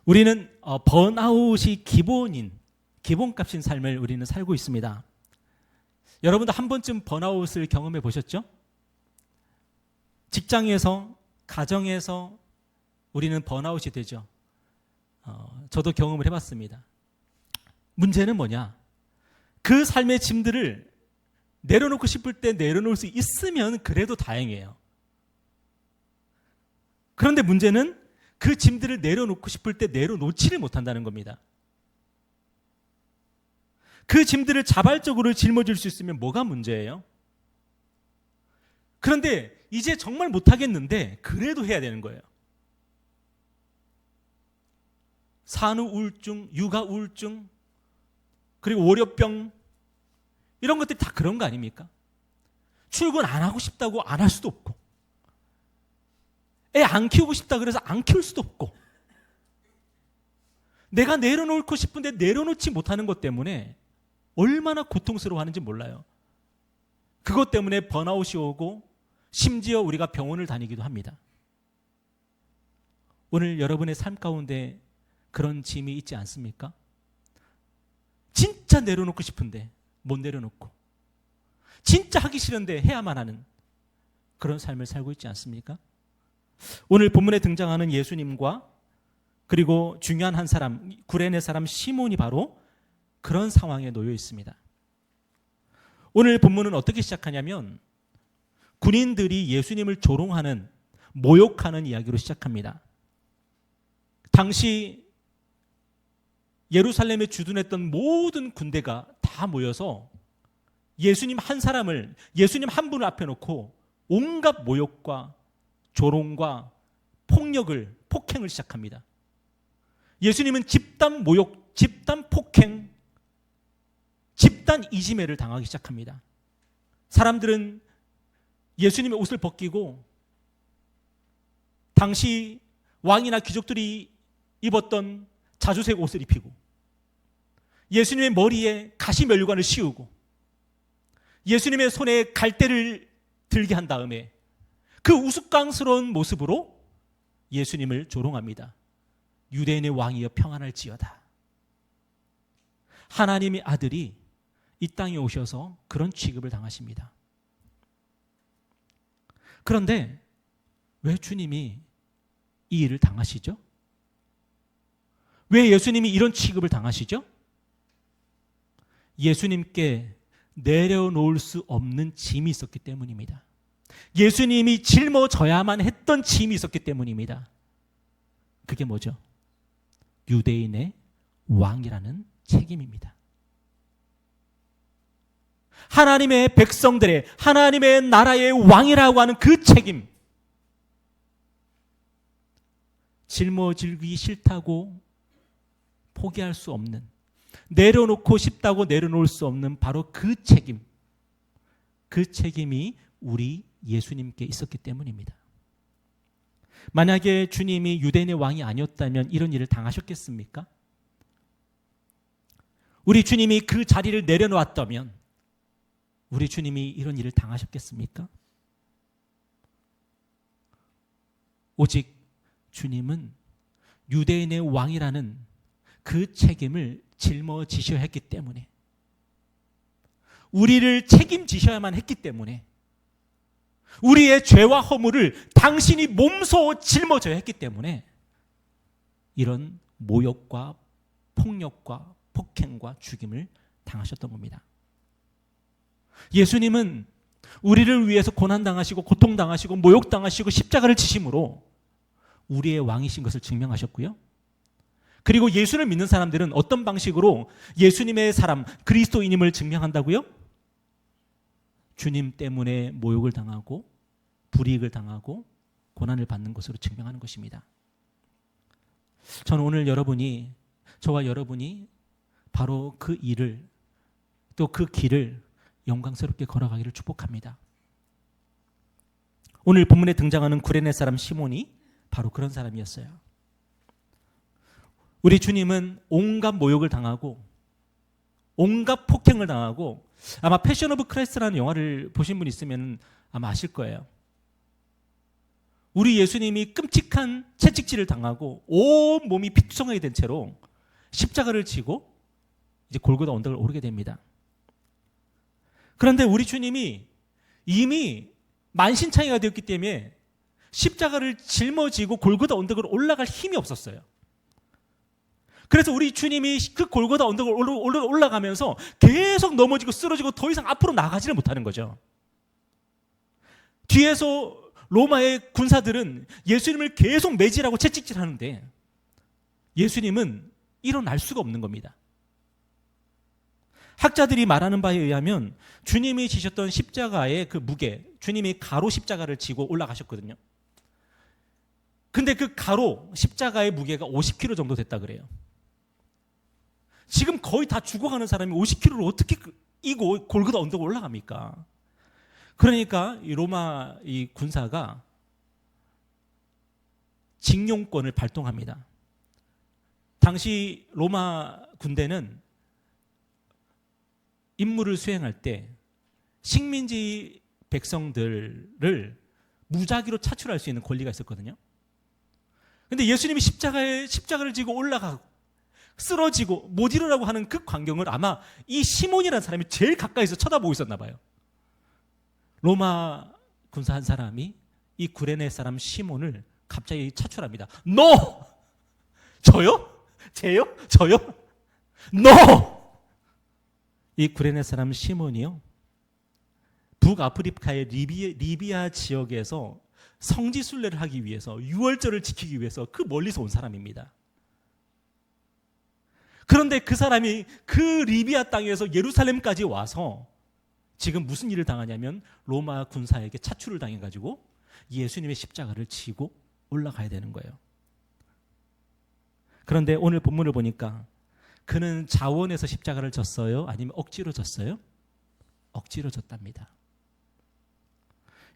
우리는 번아웃이 기본값인 삶을 우리는 살고 있습니다. 여러분도 한 번쯤 번아웃을 경험해 보셨죠? 직장에서, 가정에서 우리는 번아웃이 되죠. 저도 경험을 해봤습니다. 문제는 뭐냐? 그 삶의 짐들을 내려놓고 싶을 때 내려놓을 수 있으면 그래도 다행이에요. 그런데 문제는 그 짐들을 내려놓고 싶을 때 내려놓지를 못한다는 겁니다. 그 짐들을 자발적으로 짊어질 수 있으면 뭐가 문제예요? 그런데 이제 정말 못하겠는데 그래도 해야 되는 거예요. 산후 우울증, 육아 우울증, 그리고 월요병, 이런 것들이 다 그런 거 아닙니까? 출근 안 하고 싶다고 안 할 수도 없고, 애 안 키우고 싶다 그래서 안 키울 수도 없고, 내가 내려놓고 싶은데 내려놓지 못하는 것 때문에 얼마나 고통스러워하는지 몰라요. 그것 때문에 번아웃이 오고 심지어 우리가 병원을 다니기도 합니다. 오늘 여러분의 삶 가운데 그런 짐이 있지 않습니까? 진짜 내려놓고 싶은데 못 내려놓고, 진짜 하기 싫은데 해야만 하는 그런 삶을 살고 있지 않습니까? 오늘 본문에 등장하는 예수님과 그리고 중요한 한 사람, 구레네 사람 시몬이 바로 그런 상황에 놓여 있습니다. 오늘 본문은 어떻게 시작하냐면 군인들이 예수님을 조롱하는, 모욕하는 이야기로 시작합니다. 당시 예루살렘에 주둔했던 모든 군대가 다 모여서 예수님 한 사람을, 예수님 한 분을 앞에 놓고 온갖 모욕과 조롱과 폭행을 시작합니다. 예수님은 집단 모욕, 집단 폭행, 집단 이지매를 당하기 시작합니다. 사람들은 예수님의 옷을 벗기고 당시 왕이나 귀족들이 입었던 자주색 옷을 입히고 예수님의 머리에 가시면류관을 씌우고 예수님의 손에 갈대를 들게 한 다음에 그 우스꽝스러운 모습으로 예수님을 조롱합니다. 유대인의 왕이여 평안할지어다. 하나님의 아들이 이 땅에 오셔서 그런 취급을 당하십니다. 그런데 왜 주님이 이 일을 당하시죠? 왜 예수님이 이런 취급을 당하시죠? 예수님께 내려놓을 수 없는 짐이 있었기 때문입니다. 예수님이 짊어져야만 했던 짐이 있었기 때문입니다. 그게 뭐죠? 유대인의 왕이라는 책임입니다. 하나님의 백성들의, 하나님의 나라의 왕이라고 하는 그 책임, 짊어지기 싫다고 포기할 수 없는, 내려놓고 싶다고 내려놓을 수 없는 바로 그 책임, 그 책임이 우리 예수님께 있었기 때문입니다. 만약에 주님이 유대인의 왕이 아니었다면 이런 일을 당하셨겠습니까? 우리 주님이 그 자리를 내려놓았다면 우리 주님이 이런 일을 당하셨겠습니까? 오직 주님은 유대인의 왕이라는 그 책임을 짊어지셔야 했기 때문에, 우리를 책임지셔야만 했기 때문에, 우리의 죄와 허물을 당신이 몸소 짊어져야 했기 때문에 이런 모욕과 폭력과 폭행과 죽임을 당하셨던 겁니다. 예수님은 우리를 위해서 고난당하시고 고통당하시고 모욕당하시고 십자가를 지심으로 우리의 왕이신 것을 증명하셨고요. 그리고 예수를 믿는 사람들은 어떤 방식으로 예수님의 사람, 그리스도인임을 증명한다고요? 주님 때문에 모욕을 당하고 불이익을 당하고 고난을 받는 것으로 증명하는 것입니다. 저는 오늘 저와 여러분이 바로 그 일을, 또 그 길을 영광스럽게 걸어가기를 축복합니다. 오늘 본문에 등장하는 구레네 사람 시몬이 바로 그런 사람이었어요. 우리 주님은 온갖 모욕을 당하고 온갖 폭행을 당하고, 아마 패션 오브 크라이스트라는 영화를 보신 분 있으면 아마 아실 거예요. 우리 예수님이 끔찍한 채찍질을 당하고 온 몸이 피투성하게 된 채로 십자가를 지고 이제 골고다 언덕을 오르게 됩니다. 그런데 우리 주님이 이미 만신창이가 되었기 때문에 십자가를 짊어지고 골고다 언덕을 올라갈 힘이 없었어요. 그래서 우리 주님이 그 골고다 언덕을 올라가면서 계속 넘어지고 쓰러지고 더 이상 앞으로 나가지를 못하는 거죠. 뒤에서 로마의 군사들은 예수님을 계속 매질하고 채찍질하는데 예수님은 일어날 수가 없는 겁니다. 학자들이 말하는 바에 의하면 주님이 지셨던 십자가의 그 무게, 주님이 가로 십자가를 지고 올라가셨거든요. 근데 그 가로 십자가의 무게가 50kg 정도 됐다 그래요. 지금 거의 다 죽어가는 사람이 50kg를 어떻게 이고 골고다 언덕을 올라갑니까? 그러니까 이 로마 이 군사가 징용권을 발동합니다. 당시 로마 군대는 임무를 수행할 때 식민지 백성들을 무작위로 차출할 수 있는 권리가 있었거든요. 그런데 예수님이 십자가를 지고 올라가고 쓰러지고 못 일어나고 하는 그 광경을 아마 이 시몬이라는 사람이 제일 가까이서 쳐다보고 있었나 봐요. 로마 군사 한 사람이 이 구레네 사람 시몬을 갑자기 차출합니다. 너! 저요? 쟤요? 저요? 너! 이 구레네 사람 시몬이요, 북아프리카의 리비아 지역에서 성지순례를 하기 위해서, 유월절을 지키기 위해서 그 멀리서 온 사람입니다. 그런데 그 사람이 그 리비아 땅에서 예루살렘까지 와서 지금 무슨 일을 당하냐면 로마 군사에게 차출을 당해가지고 예수님의 십자가를 지고 올라가야 되는 거예요. 그런데 오늘 본문을 보니까 그는 자원해서 십자가를 졌어요? 아니면 억지로 졌어요? 억지로 졌답니다.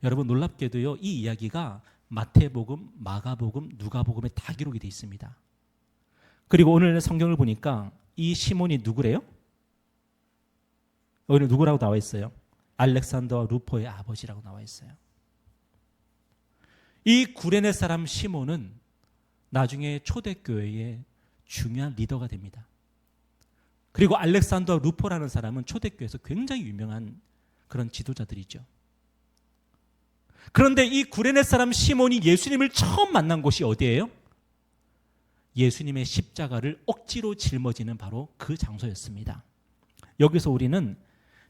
여러분, 놀랍게도요, 이 이야기가 마태복음, 마가복음, 누가복음에 다 기록이 되어 있습니다. 그리고 오늘 성경을 보니까 이 시몬이 누구래요? 오늘 누구라고 나와 있어요? 알렉산더와 루포의 아버지라고 나와 있어요. 이 구레네 사람 시몬은 나중에 초대교회의 중요한 리더가 됩니다. 그리고 알렉산더 루포라는 사람은 초대교회에서 굉장히 유명한 그런 지도자들이죠. 그런데 이 구레네 사람 시몬이 예수님을 처음 만난 곳이 어디예요? 예수님의 십자가를 억지로 짊어지는 바로 그 장소였습니다. 여기서 우리는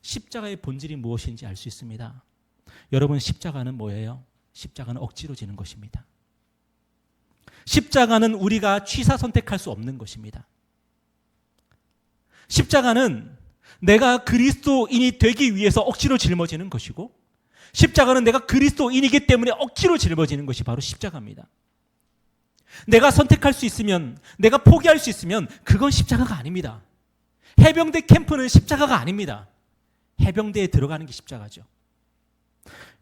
십자가의 본질이 무엇인지 알 수 있습니다. 여러분, 십자가는 뭐예요? 십자가는 억지로 지는 것입니다. 십자가는 우리가 취사 선택할 수 없는 것입니다. 십자가는 내가 그리스도인이 되기 위해서 억지로 짊어지는 것이고, 십자가는 내가 그리스도인이기 때문에 억지로 짊어지는 것이 바로 십자가입니다. 내가 선택할 수 있으면, 내가 포기할 수 있으면 그건 십자가가 아닙니다. 해병대 캠프는 십자가가 아닙니다. 해병대에 들어가는 게 십자가죠.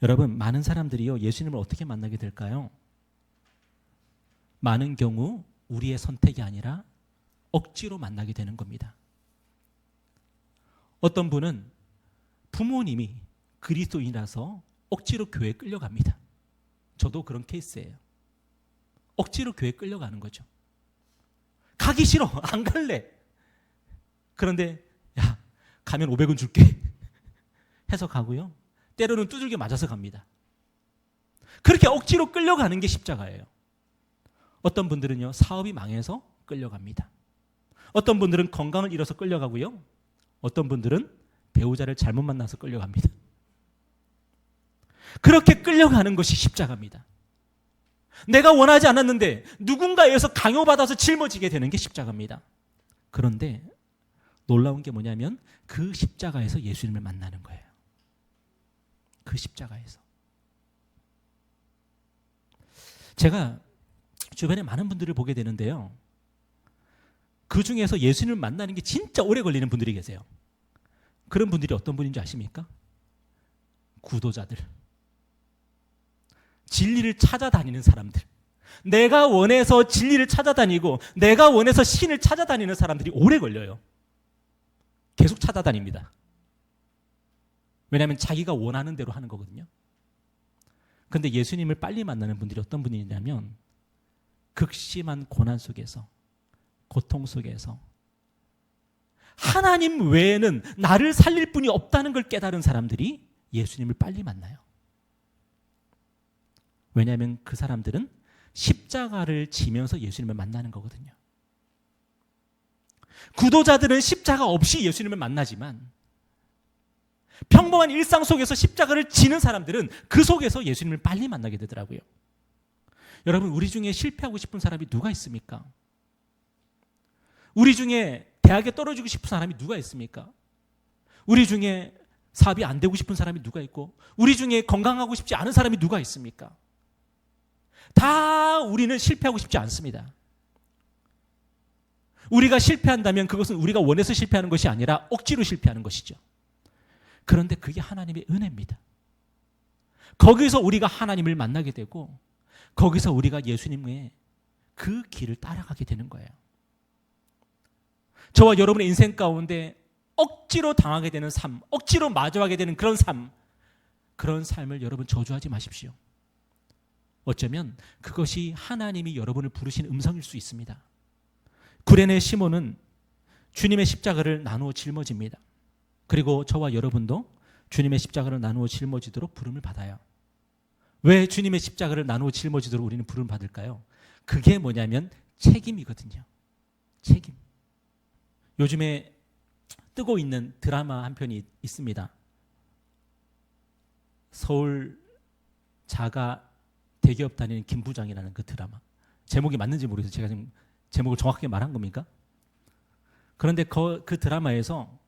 여러분, 많은 사람들이요, 예수님을 어떻게 만나게 될까요? 많은 경우 우리의 선택이 아니라 억지로 만나게 되는 겁니다. 어떤 분은 부모님이 그리스도인이라서 억지로 교회에 끌려갑니다. 저도 그런 케이스예요. 억지로 교회에 끌려가는 거죠. 가기 싫어, 안 갈래. 그런데 야, 가면 500원 줄게 해서 가고요, 때로는 두들겨 맞아서 갑니다. 그렇게 억지로 끌려가는 게 십자가예요. 어떤 분들은요, 사업이 망해서 끌려갑니다. 어떤 분들은 건강을 잃어서 끌려가고요, 어떤 분들은 배우자를 잘못 만나서 끌려갑니다. 그렇게 끌려가는 것이 십자가입니다. 내가 원하지 않았는데 누군가에 의해서 강요받아서 짊어지게 되는 게 십자가입니다. 그런데 놀라운 게 뭐냐면 그 십자가에서 예수님을 만나는 거예요. 그 십자가에서. 제가 주변에 많은 분들을 보게 되는데요, 그 중에서 예수님을 만나는 게 진짜 오래 걸리는 분들이 계세요. 그런 분들이 어떤 분인지 아십니까? 구도자들. 진리를 찾아다니는 사람들. 내가 원해서 진리를 찾아다니고 내가 원해서 신을 찾아다니는 사람들이 오래 걸려요. 계속 찾아다닙니다. 왜냐하면 자기가 원하는 대로 하는 거거든요. 그런데 예수님을 빨리 만나는 분들이 어떤 분이냐면 극심한 고난 속에서, 고통 속에서 하나님 외에는 나를 살릴 분이 없다는 걸 깨달은 사람들이 예수님을 빨리 만나요. 왜냐하면 그 사람들은 십자가를 지면서 예수님을 만나는 거거든요. 구도자들은 십자가 없이 예수님을 만나지만 평범한 일상 속에서 십자가를 지는 사람들은 그 속에서 예수님을 빨리 만나게 되더라고요. 여러분, 우리 중에 실패하고 싶은 사람이 누가 있습니까? 우리 중에 대학에 떨어지고 싶은 사람이 누가 있습니까? 우리 중에 사업이 안 되고 싶은 사람이 누가 있고, 우리 중에 건강하고 싶지 않은 사람이 누가 있습니까? 다 우리는 실패하고 싶지 않습니다. 우리가 실패한다면 그것은 우리가 원해서 실패하는 것이 아니라 억지로 실패하는 것이죠. 그런데 그게 하나님의 은혜입니다. 거기서 우리가 하나님을 만나게 되고 거기서 우리가 예수님의 그 길을 따라가게 되는 거예요. 저와 여러분의 인생 가운데 억지로 당하게 되는 삶, 억지로 마주하게 되는 그런 삶, 그런 삶을 여러분 저주하지 마십시오. 어쩌면 그것이 하나님이 여러분을 부르신 음성일 수 있습니다. 구레네 시몬은 주님의 십자가를 나누어 짊어집니다. 그리고 저와 여러분도 주님의 십자가를 나누어 짊어지도록 부름을 받아요. 왜 주님의 십자가를 나누어 짊어지도록 우리는 부름을 받을까요? 그게 뭐냐면 책임이거든요. 책임. 요즘에 뜨고 있는 드라마 한 편이 있습니다. 서울 자가 대기업 다니는 김 부장이라는 그 드라마. 제목이 맞는지 모르겠어요. 제가 지금 제목을 정확하게 말한 겁니까? 그런데 그 드라마에서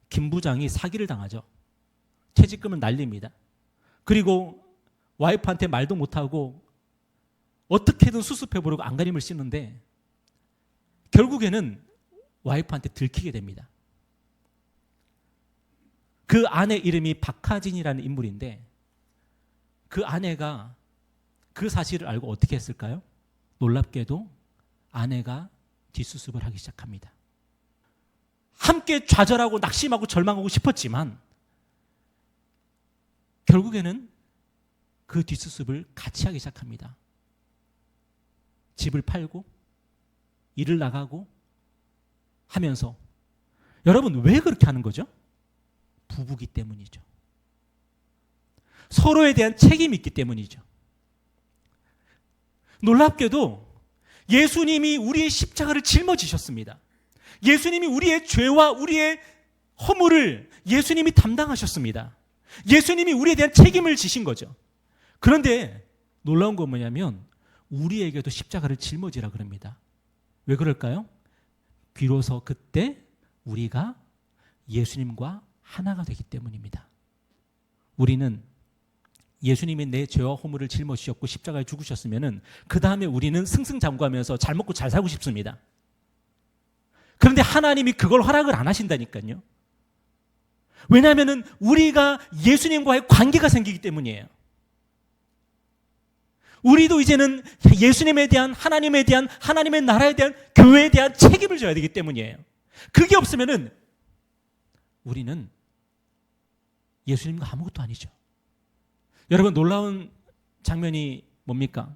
김 부장이 사기를 당하죠. 퇴직금을 날립니다. 그리고 와이프한테 말도 못하고 어떻게든 수습해보려고 안간힘을 씻는데 결국에는 와이프한테 들키게 됩니다. 그 아내 이름이 박하진이라는 인물인데 그 아내가 그 사실을 알고 어떻게 했을까요? 놀랍게도 아내가 뒷수습을 하기 시작합니다. 함께 좌절하고 낙심하고 절망하고 싶었지만 결국에는 그 뒷수습을 같이 하기 시작합니다. 집을 팔고 일을 나가고 하면서. 여러분, 왜 그렇게 하는 거죠? 부부기 때문이죠. 서로에 대한 책임이 있기 때문이죠. 놀랍게도 예수님이 우리의 십자가를 짊어지셨습니다. 예수님이 우리의 죄와 우리의 허물을 예수님이 담당하셨습니다. 예수님이 우리에 대한 책임을 지신 거죠. 그런데 놀라운 건 뭐냐면 우리에게도 십자가를 짊어지라 그럽니다. 왜 그럴까요? 비로소 그때 우리가 예수님과 하나가 되기 때문입니다. 우리는 예수님이 내 죄와 허물을 짊어지셨고 십자가에 죽으셨으면 그 다음에 우리는 승승장구하면서 잘 먹고 잘 살고 싶습니다. 그런데 하나님이 그걸 허락을 안 하신다니까요. 왜냐하면 우리가 예수님과의 관계가 생기기 때문이에요. 우리도 이제는 예수님에 대한, 하나님에 대한, 하나님의 나라에 대한, 교회에 대한 책임을 져야 되기 때문이에요. 그게 없으면은 우리는 예수님과 아무것도 아니죠. 여러분, 놀라운 장면이 뭡니까?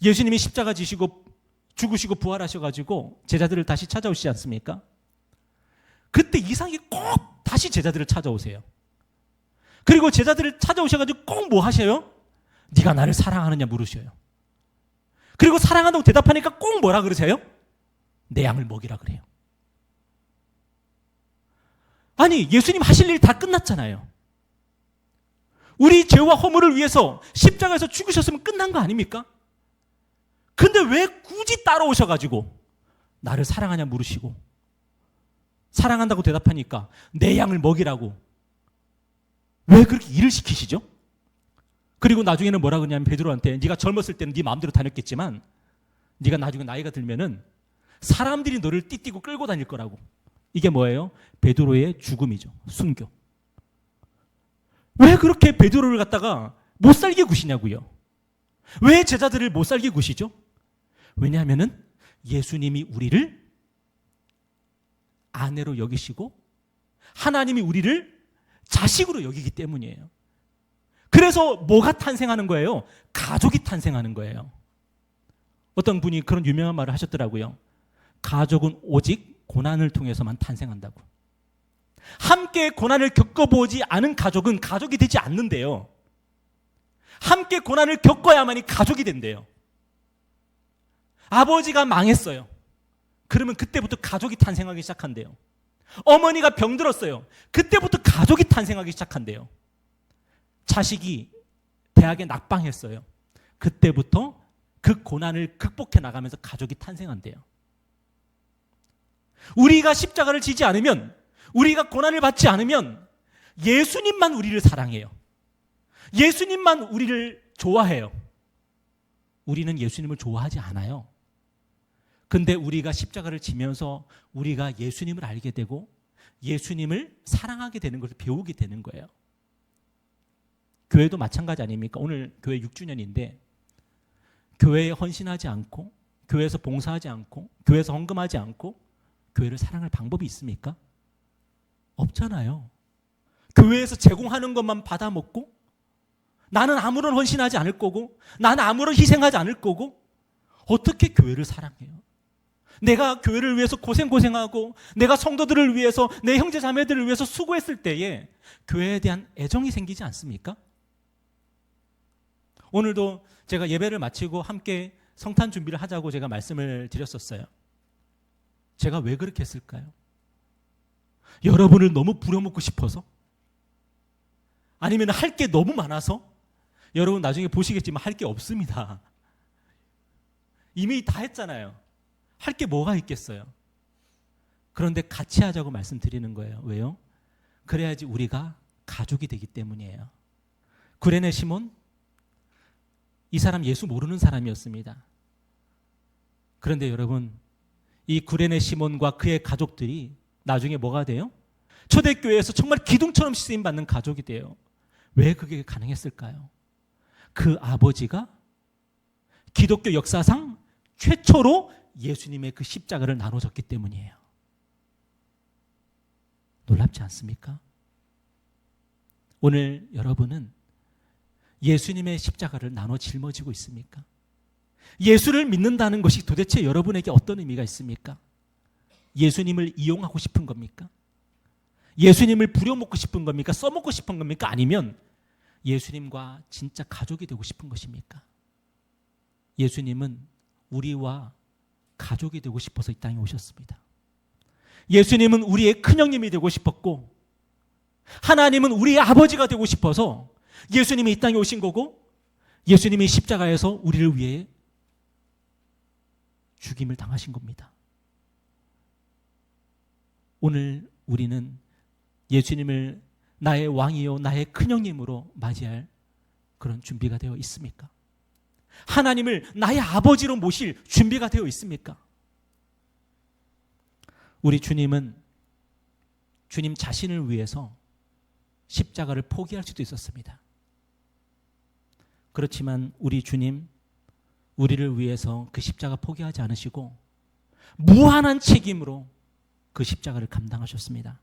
예수님이 십자가 지시고 죽으시고 부활하셔가지고 제자들을 다시 찾아오시지 않습니까? 그때 이상하게 꼭 다시 제자들을 찾아오세요. 그리고 제자들을 찾아오셔가지고 꼭 뭐 하셔요? 네가 나를 사랑하느냐 물으셔요. 그리고 사랑한다고 대답하니까 꼭 뭐라 그러세요? 내 양을 먹이라 그래요. 아니, 예수님 하실 일 다 끝났잖아요. 우리 죄와 허물을 위해서 십자가에서 죽으셨으면 끝난 거 아닙니까? 근데 왜 굳이 따라오셔가지고 나를 사랑하냐 물으시고 사랑한다고 대답하니까 내 양을 먹이라고 왜 그렇게 일을 시키시죠? 그리고 나중에는 뭐라 그러냐면 베드로한테 네가 젊었을 때는 네 마음대로 다녔겠지만 네가 나중에 나이가 들면은 사람들이 너를 띠띠고 끌고 다닐 거라고. 이게 뭐예요? 베드로의 죽음이죠. 순교. 왜 그렇게 베드로를 갖다가 못 살게 구시냐고요? 왜 제자들을 못 살게 구시죠? 왜냐하면은 예수님이 우리를 아내로 여기시고 하나님이 우리를 자식으로 여기기 때문이에요. 그래서 뭐가 탄생하는 거예요? 가족이 탄생하는 거예요. 어떤 분이 그런 유명한 말을 하셨더라고요. 가족은 오직 고난을 통해서만 탄생한다고. 함께 고난을 겪어보지 않은 가족은 가족이 되지 않는데요. 함께 고난을 겪어야만이 가족이 된대요. 아버지가 망했어요. 그러면 그때부터 가족이 탄생하기 시작한대요. 어머니가 병들었어요. 그때부터 가족이 탄생하기 시작한대요. 자식이 대학에 낙방했어요. 그때부터 그 고난을 극복해 나가면서 가족이 탄생한대요. 우리가 십자가를 지지 않으면, 우리가 고난을 받지 않으면 예수님만 우리를 사랑해요. 예수님만 우리를 좋아해요. 우리는 예수님을 좋아하지 않아요. 근데 우리가 십자가를 지면서 우리가 예수님을 알게 되고 예수님을 사랑하게 되는 것을 배우게 되는 거예요. 교회도 마찬가지 아닙니까? 오늘 교회 6주년인데 교회에 헌신하지 않고, 교회에서 봉사하지 않고, 교회에서 헌금하지 않고 교회를 사랑할 방법이 있습니까? 없잖아요. 교회에서 제공하는 것만 받아먹고 나는 아무런 헌신하지 않을 거고 나는 아무런 희생하지 않을 거고 어떻게 교회를 사랑해요? 내가 교회를 위해서 고생하고 내가 성도들을 위해서 내 형제 자매들을 위해서 수고했을 때에 교회에 대한 애정이 생기지 않습니까? 오늘도 제가 예배를 마치고 함께 성탄 준비를 하자고 제가 말씀을 드렸었어요. 제가 왜 그렇게 했을까요? 여러분을 너무 부려먹고 싶어서? 아니면 할 게 너무 많아서? 여러분 나중에 보시겠지만 할 게 없습니다. 이미 다 했잖아요. 할 게 뭐가 있겠어요? 그런데 같이 하자고 말씀드리는 거예요. 왜요? 그래야지 우리가 가족이 되기 때문이에요. 구레네 시몬, 이 사람 예수 모르는 사람이었습니다. 그런데 여러분, 이 구레네 시몬과 그의 가족들이 나중에 뭐가 돼요? 초대교회에서 정말 기둥처럼 쓰임받는 가족이 돼요. 왜 그게 가능했을까요? 그 아버지가 기독교 역사상 최초로 예수님의 그 십자가를 나눠줬기 때문이에요. 놀랍지 않습니까? 오늘 여러분은 예수님의 십자가를 나눠 짊어지고 있습니까? 예수를 믿는다는 것이 도대체 여러분에게 어떤 의미가 있습니까? 예수님을 이용하고 싶은 겁니까? 예수님을 부려먹고 싶은 겁니까? 써먹고 싶은 겁니까? 아니면 예수님과 진짜 가족이 되고 싶은 것입니까? 예수님은 우리와 가족이 되고 싶어서 이 땅에 오셨습니다. 예수님은 우리의 큰형님이 되고 싶었고 하나님은 우리의 아버지가 되고 싶어서 예수님이 이 땅에 오신 거고 예수님이 십자가에서 우리를 위해 죽임을 당하신 겁니다. 오늘 우리는 예수님을 나의 왕이요 나의 큰형님으로 맞이할 그런 준비가 되어 있습니까? 하나님을 나의 아버지로 모실 준비가 되어 있습니까? 우리 주님은 주님 자신을 위해서 십자가를 포기할 수도 있었습니다. 그렇지만 우리 주님, 우리를 위해서 그 십자가 포기하지 않으시고 무한한 책임으로 그 십자가를 감당하셨습니다.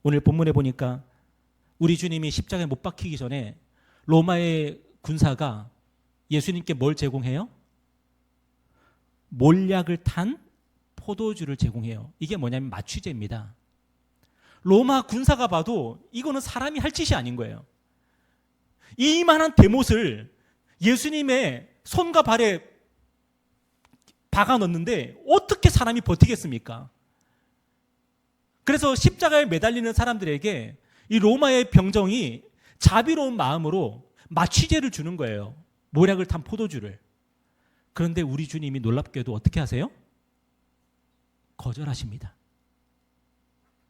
오늘 본문에 보니까 우리 주님이 십자가에 못 박히기 전에 로마의 군사가 예수님께 뭘 제공해요? 몰약을 탄 포도주를 제공해요. 이게 뭐냐면 마취제입니다. 로마 군사가 봐도 이거는 사람이 할 짓이 아닌 거예요. 이만한 대못을 예수님의 손과 발에 박아 넣는데 어떻게 사람이 버티겠습니까? 그래서 십자가에 매달리는 사람들에게 이 로마의 병정이 자비로운 마음으로 마취제를 주는 거예요. 모략을 탄 포도주를. 그런데 우리 주님이 놀랍게도 어떻게 하세요? 거절하십니다.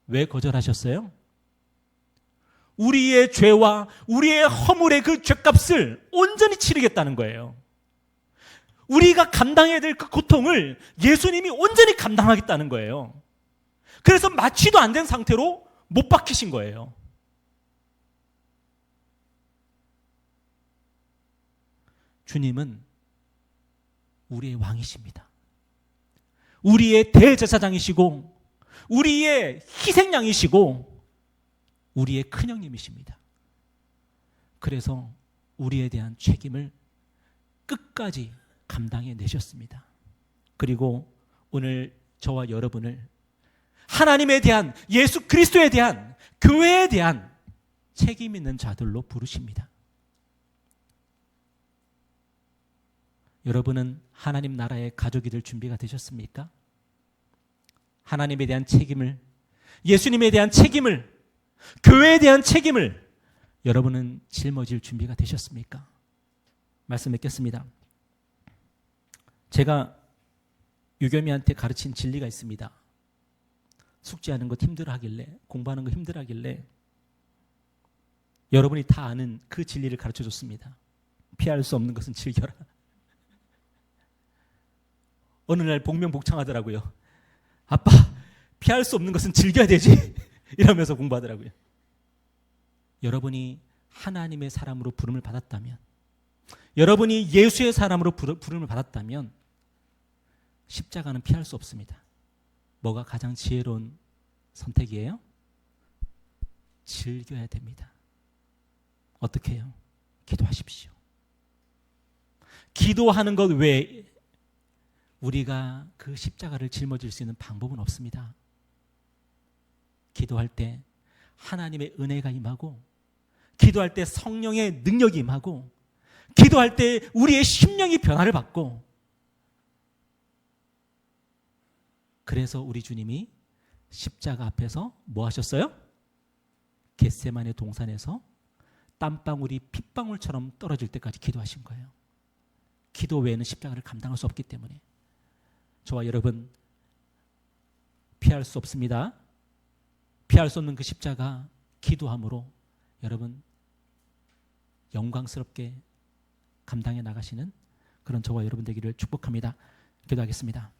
왜 거절하셨어요? 우리의 죄와 우리의 허물의 그 죄값을 온전히 치르겠다는 거예요. 우리가 감당해야 될 그 고통을 예수님이 온전히 감당하겠다는 거예요. 그래서 마취도 안 된 상태로 못 박히신 거예요. 주님은 우리의 왕이십니다. 우리의 대제사장이시고 우리의 희생양이시고 우리의 큰형님이십니다. 그래서 우리에 대한 책임을 끝까지 감당해 내셨습니다. 그리고 오늘 저와 여러분을 하나님에 대한, 예수 그리스도에 대한, 교회에 대한 책임 있는 자들로 부르십니다. 여러분은 하나님 나라의 가족이 될 준비가 되셨습니까? 하나님에 대한 책임을, 예수님에 대한 책임을, 교회에 대한 책임을 여러분은 짊어질 준비가 되셨습니까? 말씀 맺겠습니다. 제가 유겸이한테 가르친 진리가 있습니다. 숙제하는 것 힘들어하길래, 공부하는 거 힘들어하길래 여러분이 다 아는 그 진리를 가르쳐줬습니다. 피할 수 없는 것은 즐겨라. 어느 날 복명복창하더라고요. 아빠, 피할 수 없는 것은 즐겨야 되지. 이러면서 공부하더라고요. 여러분이 하나님의 사람으로 부름을 받았다면, 여러분이 예수의 사람으로 부름을 받았다면 십자가는 피할 수 없습니다. 뭐가 가장 지혜로운 선택이에요? 즐겨야 됩니다. 어떻게 해요? 기도하십시오. 기도하는 것 외에 우리가 그 십자가를 짊어질 수 있는 방법은 없습니다. 기도할 때 하나님의 은혜가 임하고, 기도할 때 성령의 능력이 임하고, 기도할 때 우리의 심령이 변화를 받고, 그래서 우리 주님이 십자가 앞에서 뭐 하셨어요? 겟세마네 동산에서 땀방울이 핏방울처럼 떨어질 때까지 기도하신 거예요. 기도 외에는 십자가를 감당할 수 없기 때문에 저와 여러분 피할 수 없습니다. 피할 수 없는 그 십자가 기도함으로 여러분 영광스럽게 감당해 나가시는 그런 저와 여러분 되기를 축복합니다. 기도하겠습니다.